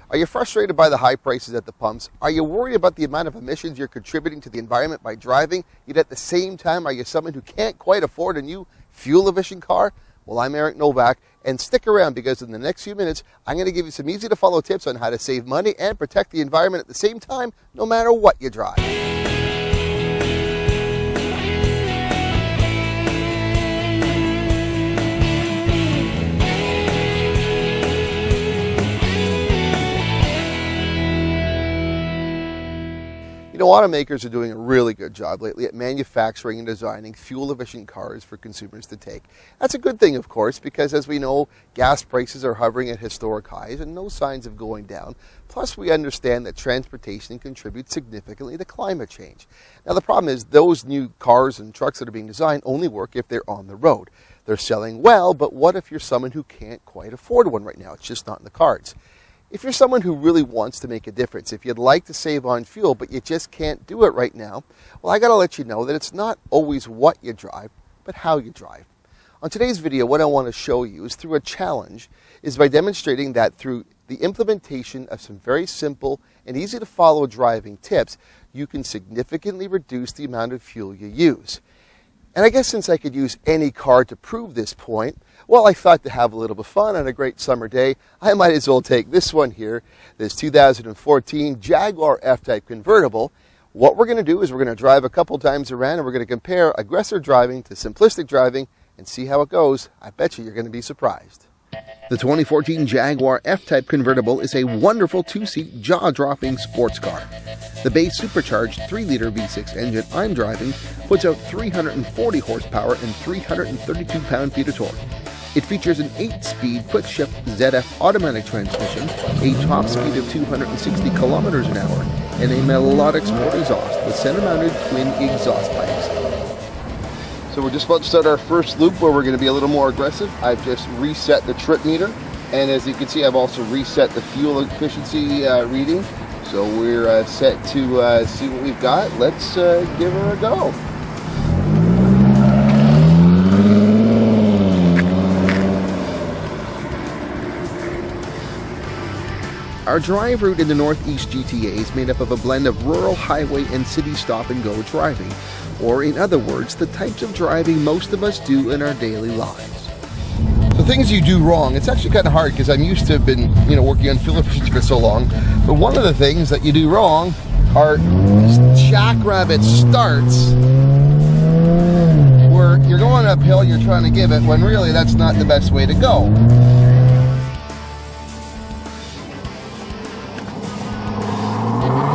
Are you frustrated by the high prices at the pumps? Are you worried about the amount of emissions you're contributing to the environment by driving? Yet at the same time, are you someone who can't quite afford a new fuel-efficient car? Well, I'm Eric Novak, and stick around because in the next few minutes, I'm going to give you some easy-to-follow tips on how to save money and protect the environment at the same time, no matter what you drive. You know, automakers are doing a really good job lately at manufacturing and designing fuel-efficient cars for consumers to take. That's a good thing, of course, because as we know, gas prices are hovering at historic highs and no signs of going down. Plus, we understand that transportation contributes significantly to climate change. Now, the problem is those new cars and trucks that are being designed only work if they're on the road. They're selling well, but what if you're someone who can't quite afford one right now? It's just not in the cards. If you're someone who really wants to make a difference, if you'd like to save on fuel, but you just can't do it right now, well, I got to let you know that it's not always what you drive, but how you drive. On today's video, what I want to show you is through a challenge, is by demonstrating that through the implementation of some very simple and easy to follow driving tips, you can significantly reduce the amount of fuel you use. And I guess since I could use any car to prove this point, well, I thought to have a little bit of fun on a great summer day, I might as well take this one here, this 2014 Jaguar F-type convertible. What we're going to do is we're going to drive a couple times around and we're going to compare aggressive driving to simplistic driving and see how it goes. I bet you're going to be surprised. The 2014 Jaguar F-type convertible is a wonderful two-seat, jaw-dropping sports car. The base supercharged 3-liter V6 engine I'm driving puts out 340 horsepower and 332 pound-feet of torque. It features an 8-speed quick-shift ZF automatic transmission, a top speed of 260 kilometers an hour, and a melodic sport exhaust with center-mounted twin exhaust pipes. So we're just about to start our first loop where we're going to be a little more aggressive. I've just reset the trip meter, and as you can see, I've also reset the fuel efficiency reading. So we're set to see what we've got. Let's give her a go. Our drive route in the Northeast GTA is made up of a blend of rural, highway, and city stop-and-go driving, or in other words, the types of driving most of us do in our daily lives. So things you do wrong, it's actually kind of hard because I'm used to have been, working on fuel efficiency for so long, but one of the things that you do wrong are jackrabbit starts where you're going uphill, you're trying to give it, when really that's not the best way to go.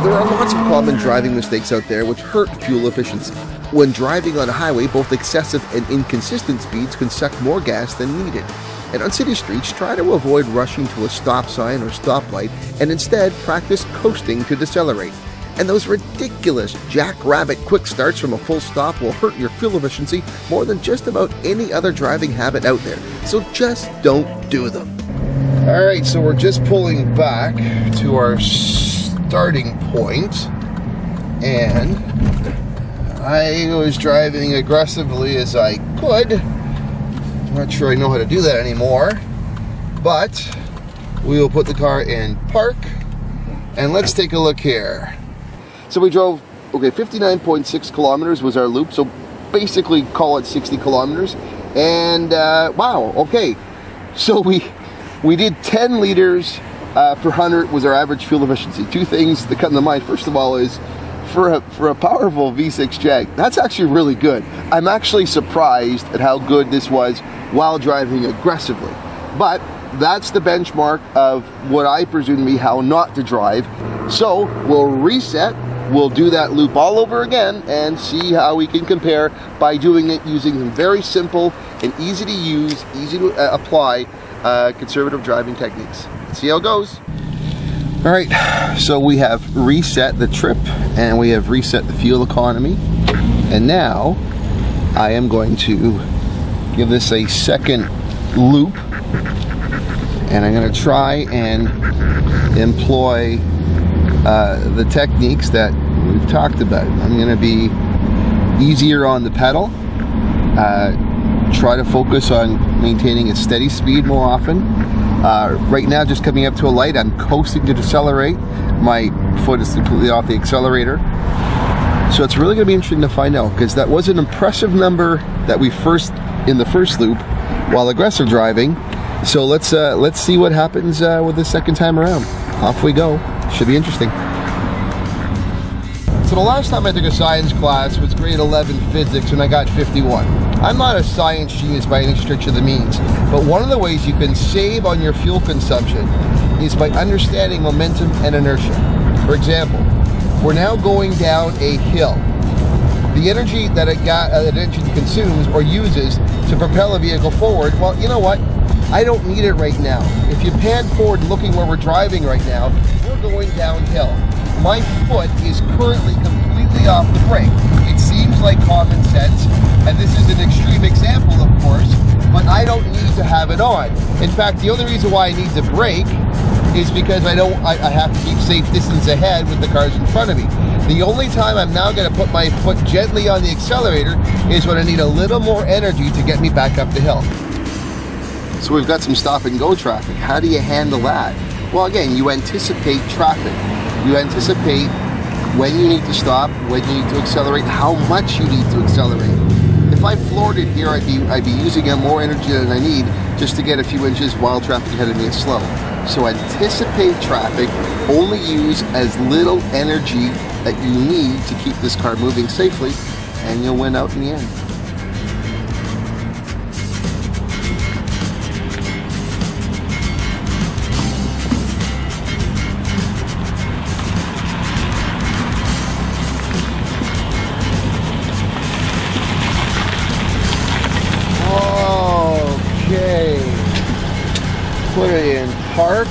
There are lots of common driving mistakes out there which hurt fuel efficiency. When driving on a highway, both excessive and inconsistent speeds can suck more gas than needed. And on city streets, try to avoid rushing to a stop sign or stoplight and instead practice coasting to decelerate. And those ridiculous jackrabbit quick starts from a full stop will hurt your fuel efficiency more than just about any other driving habit out there. So just don't do them. Alright, so we're just pulling back to our starting point, and I was driving aggressively as I could. I'm not sure I know how to do that anymore, but we will put the car in park and let's take a look here. So we drove, 59.6 kilometers was our loop, so basically call it 60 kilometers, and wow, okay, so we did 10 liters per 100 was our average fuel efficiency. Two things that come to mind. First of all is for a powerful V6 Jag, that's actually really good. I'm actually surprised at how good this was while driving aggressively. But that's the benchmark of what I presume to be how not to drive. So we'll reset, we'll do that loop all over again and see how we can compare by doing it using some very simple and easy to use, easy to apply conservative driving techniques. Let's see how it goes. All right, so we have reset the trip and we have reset the fuel economy, and now I am going to give this a second loop, and I'm going to try and employ the techniques that we've talked about. I'm going to be easier on the pedal, try to focus on maintaining a steady speed more often, Right now, just coming up to a light, I'm coasting to decelerate. My foot is completely off the accelerator. So it's really going to be interesting to find out, because that was an impressive number that we in the first loop while aggressive driving. So let's see what happens with the second time around. Off we go. Should be interesting. So the last time I took a science class was grade 11 physics, and I got 51. I'm not a science genius by any stretch of the means, but one of the ways you can save on your fuel consumption is by understanding momentum and inertia. For example, we're now going down a hill. The energy that an engine consumes or uses to propel a vehicle forward, well, you know what? I don't need it right now. If you pan forward looking where we're driving right now, we're going downhill. My foot is currently completely off the brake. It seems like common sense, and this is an extreme example, of course, but I don't need to have it on. In fact, the only reason why I need to brake is because I have to keep safe distance ahead with the cars in front of me. The only time I'm now going to put my foot gently on the accelerator is when I need a little more energy to get me back up the hill. So we've got some stop and go traffic. How do you handle that? Well, again, you anticipate traffic. You anticipate when you need to stop, when you need to accelerate, how much you need to accelerate. If I floored it here, I'd be using up more energy than I need just to get a few inches while traffic ahead of me is slow. So anticipate traffic, only use as little energy that you need to keep this car moving safely, and you'll win out in the end. Put it in park.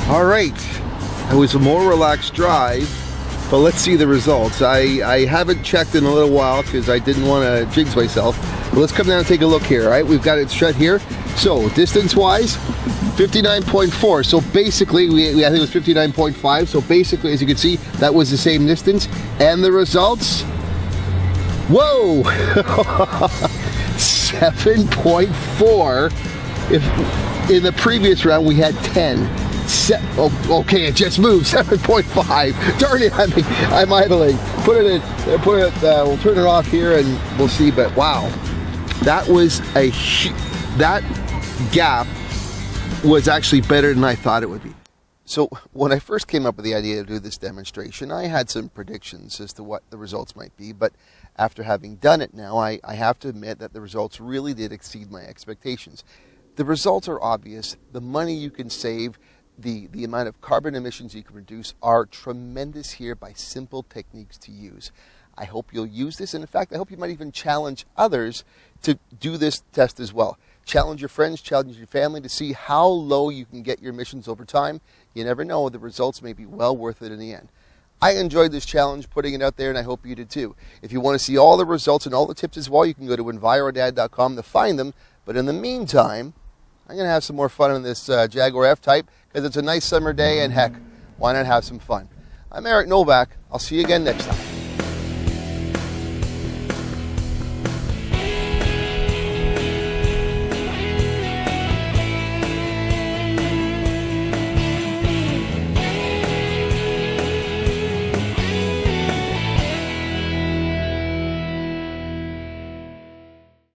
All right, it was a more relaxed drive, but let's see the results. I haven't checked in a little while because I didn't want to jinx myself. But let's come down and take a look here. All right, we've got it shut here. So distance-wise, 59.4. So basically, I think it was 59.5. So basically, as you can see, that was the same distance. And the results, whoa, 7.4. If in the previous round we had 10. Okay, it just moved. 7.5. Darn it, I'm idling. We'll turn it off here and we'll see. But wow, that gap was actually better than I thought it would be. So when I first came up with the idea to do this demonstration, I had some predictions as to what the results might be. But after having done it now, I have to admit that the results really did exceed my expectations. The results are obvious. The money you can save, the amount of carbon emissions you can reduce are tremendous here by simple techniques to use. I hope you'll use this, and in fact, I hope you might even challenge others to do this test as well. Challenge your friends, challenge your family to see how low you can get your emissions over time. You never know, the results may be well worth it in the end. I enjoyed this challenge, putting it out there, and I hope you did too. If you want to see all the results and all the tips as well, you can go to envirodad.com to find them. But in the meantime, I'm going to have some more fun on this Jaguar F-type because it's a nice summer day, and heck, why not have some fun? I'm Eric Novak. I'll see you again next time.